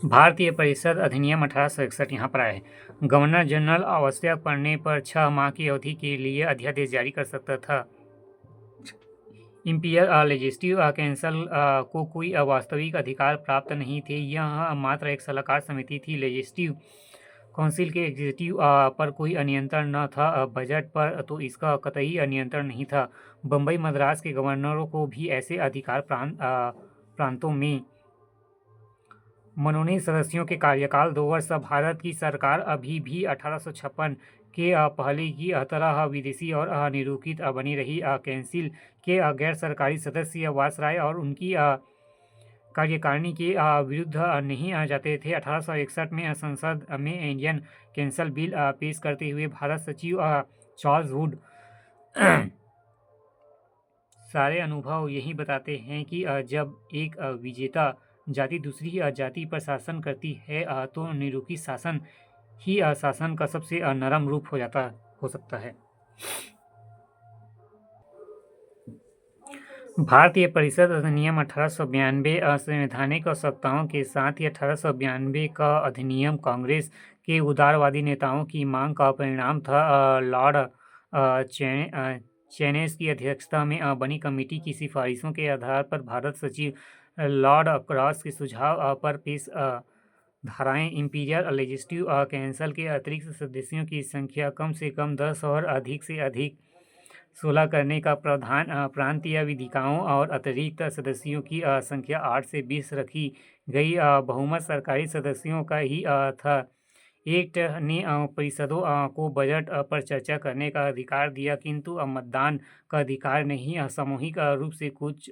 भारतीय परिषद अधिनियम 1861 यहाँ पर आया है। गवर्नर जनरल आवश्यक पड़ने पर 6 माह की अवधि के लिए अध्यादेश जारी कर सकता था। इंपीरियल लेजिस्लेटिव काउंसिल को कोई वास्तविक अधिकार प्राप्त नहीं थे। यह मात्र एक सलाहकार समिति थी। लेजिस्लेटिव काउंसिल के एग्जीक्यूटिव पर कोई नियंत्रण न था। बजट पर तो इसका कतई नियंत्रण नहीं था। बम्बई मद्रास के गवर्नरों को भी ऐसे अधिकार प्रांतों में मनोनीत सदस्यों के कार्यकाल 2 वर्ष। भारत की सरकार अभी भी 1856 के पहले की तरह विदेशी और निरूपित बनी रही। काउंसिल के गैर सरकारी सदस्य वायसराय और उनकी कार्यकारिणी के विरुद्ध नहीं जाते थे। 1861 में संसद में इंडियन काउंसिल बिल पेश करते हुए भारत सचिव चार्ल्स वुड सारे अनुभव यही बताते हैं कि जब एक विजेता जाति दूसरी जाति पर शासन करती है तो निरूपित शासन ही शासन का सबसे नरम रूप हो सकता है। भारतीय परिषद अधिनियम 1892 संवैधानिक आवश्यकताओं के साथ ही 1892 का अधिनियम कांग्रेस के उदारवादी नेताओं की मांग का परिणाम था। लॉर्ड चैनेस की अध्यक्षता में बनी कमेटी की सिफारिशों के आधार पर भारत सचिव लॉर्ड क्रॉस के सुझाव पर पेश धाराएं इंपीरियल लेजिस्लेटिव काउंसिल के अतिरिक्त सदस्यों की संख्या कम से कम 10 और अधिक से अधिक 16 करने का प्रावधान, प्रांतीय विधिकाओं और अतिरिक्त सदस्यों की संख्या 8 से 20 रखी गई। बहुमत सरकारी सदस्यों का ही था। एक्ट ने परिषदों को बजट पर चर्चा करने का अधिकार दिया, किंतु मतदान का अधिकार नहीं। सामूहिक रूप से कुछ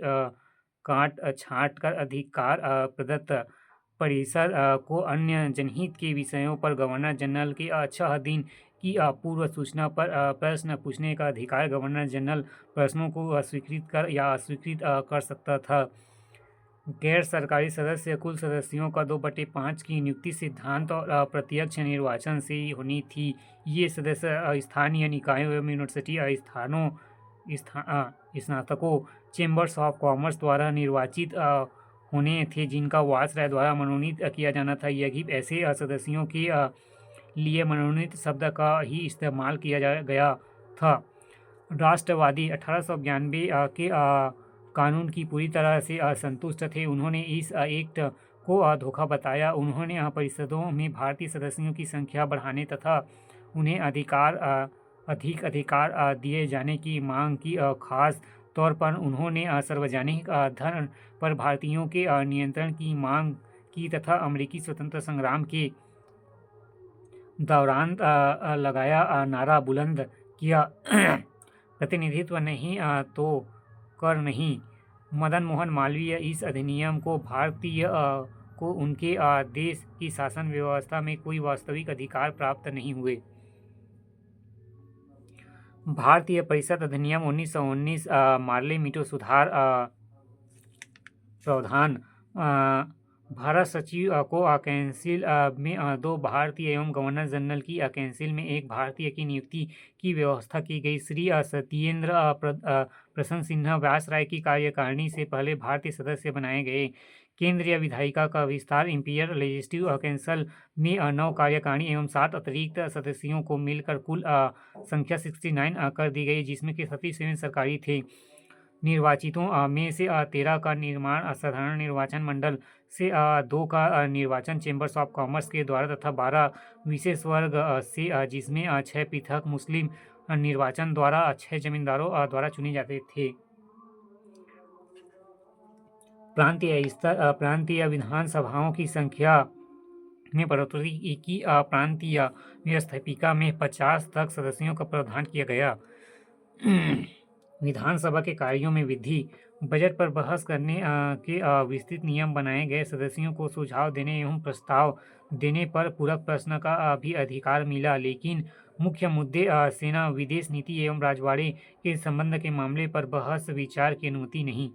काट छांट कर अधिकार प्रदत्त। परिषद को अन्य जनहित के विषयों पर गवर्नर जनरल के 6 दिन की पूर्व सूचना पर प्रश्न पूछने का अधिकार। गवर्नर जनरल प्रश्नों को स्वीकृत कर या अस्वीकृत कर सकता था। गैर सरकारी सदस्य कुल सदस्यों का 2/5 की नियुक्ति सिद्धांत और प्रत्यक्ष निर्वाचन से होनी थी। ये सदस्य स्थानीय निकायों एवं यूनिवर्सिटी स्नातकों चैम्बर्स ऑफ कॉमर्स द्वारा निर्वाचित होने थे, जिनका वायसराय द्वारा मनोनीत किया जाना था। यही ऐसे सदस्यों के लिए मनोनीत शब्द का ही इस्तेमाल किया गया था। राष्ट्रवादी 1892 के कानून की पूरी तरह से असंतुष्ट थे। उन्होंने इस एक्ट को धोखा बताया। उन्होंने परिषदों में भारतीय सदस्यों की संख्या बढ़ाने तथा उन्हें अधिक अधिकार दिए जाने की मांग की। खास तौर पर उन्होंने सार्वजनिक धन पर भारतीयों के नियंत्रण की मांग की तथा अमेरिकी स्वतंत्रता संग्राम के दौरान लगाया नारा बुलंद किया, प्रतिनिधित्व नहीं तो कर नहीं। मदन मोहन मालवीय इस अधिनियम को भारतीय को उनके देश की शासन व्यवस्था में कोई वास्तविक अधिकार प्राप्त नहीं हुए। भारतीय परिषद अधिनियम 1919 मार्ले मीटो सुधार प्रावधान। भारत सचिव को काउंसिल में 2 भारतीय एवं गवर्नर जनरल की काउंसिल में 1 भारतीय की नियुक्ति की व्यवस्था की गई। श्री सत्येंद्र प्रसन्न सिन्हा वायसराय की कार्यकारिणी से पहले भारतीय सदस्य बनाए गए। केंद्रीय विधायिका का विस्तार। इंपीरियल लेजिस्लेटिव काउंसिल में 9 कार्यकारिणी एवं 7 अतिरिक्त सदस्यों को मिलकर कुल संख्या 69 कर दी गई, जिसमें कि 37 सरकारी थे। निर्वाचितों में से 13 का निर्माण साधारण निर्वाचन मंडल से, 2 का निर्वाचन चैम्बर्स ऑफ कॉमर्स के द्वारा तथा 12 विशेष वर्ग से, जिसमें 6 पृथक मुस्लिम निर्वाचन द्वारा 6 जमींदारों द्वारा चुने जाते थे। प्रांतीय विधानसभाओं की संख्या में बढ़ोतरी की। प्रांतीय व्यवस्थापिका में 50 तक सदस्यों का प्रावधान किया गया। विधानसभा के कार्यों में वृद्धि। बजट पर बहस करने के विस्तृत नियम बनाए गए। सदस्यों को सुझाव देने एवं प्रस्ताव देने पर पूरक प्रश्न का भी अधिकार मिला, लेकिन मुख्य मुद्दे सेना, विदेश नीति एवं राजवाड़े के संबंध के मामले पर बहस विचार की अनुमति नहीं।